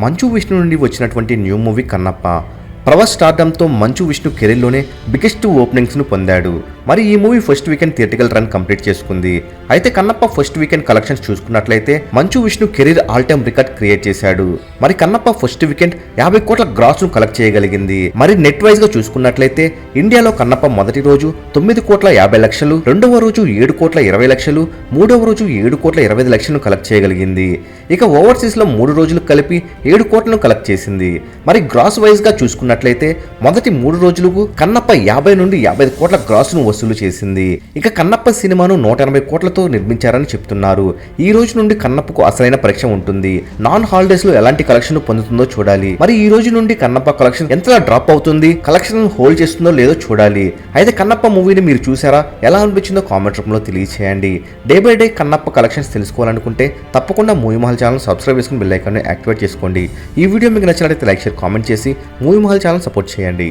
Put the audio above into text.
మంచు విష్ణు నుండి వచ్చినటువంటి new movie Kannappa. Prabhas స్టార్డమ్తో Manchu Vishnu కెరీర్లోనే biggest ఓపెనింగ్స్ను పొందాడు. మరి ఈ movie first weekend theatrical run complete చేసుకుంది. అయితే కన్నప్ప ఫస్ట్ వీకెండ్ కలెక్షన్స్ చూసుకున్నట్లయితే Manchu Vishnu career all time record create చేశాడు. మరి కన్నప్ప ఫస్ట్ వీకెండ్ 50 కోట్ల గ్రాస్ ను కలెక్ట్ చేయగలిగింది. మరి నెట్ వైజ్ గా చూసుకున్నట్లయితే ఇండియాలో కన్నప్ప మొదటి రోజు 9 కోట్ల 50 లక్షలు, రెండవ రోజు 7 కోట్ల 20 లక్షలు, మూడవ రోజు 7 కోట్ల 25 లక్షలను కలెక్ట్ చేయగలిగింది. ఇక ఓవర్సీస్ లో 3 రోజులు కలిపి 7 కోట్లను కలెక్ట్ చేసింది. మరి గ్రాస్ వైజ్ గా చూసుకున్నట్లయితే మొదటి 3 రోజులకు కన్నప్ప 50 నుండి 55 కోట్ల గ్రాస్ ను వసూలు చేసింది. ఇక కన్నప్ప సినిమాను 180 కోట్లతో నిర్మించారని చెప్తున్నారు. ఈ రోజు నుండి కన్నప్పకు అసలైన పరీక్ష ఉంటుంది. నాన్ హాలిడేస్ లో ఎలాంటి కలెక్షన్ పొందుతుందో చూడాలి. మరి ఈ రోజు నుండి కన్నప్ప కలెక్షన్ ఎంతలా డ్రాప్ అవుతుంది, కలెక్షన్ హోల్డ్ చేస్తుందో లేదో చూడాలి. అయితే కన్నప్ప మూవీని మీరు చూసారా, ఎలా అనిపించిందో కామెంట్ రూపంలో తెలియచేయండి. Day by day Kannappa collections తెలుసుకోవాలనుకుంటే తప్పకుండా మూవీ మహల్ ఛానల్ సబ్స్క్రైబ్ చేసుకుని బెల్ ఐకాన్ ని యాక్టివేట్ చేసుకోండి. ఈ వీడియో మీకు నచ్చినట్లయితే లైక్, షేర్, కామెంట్ చేసి మూవీ మహల్ ఛానల్ సపోర్ట్ చేయండి.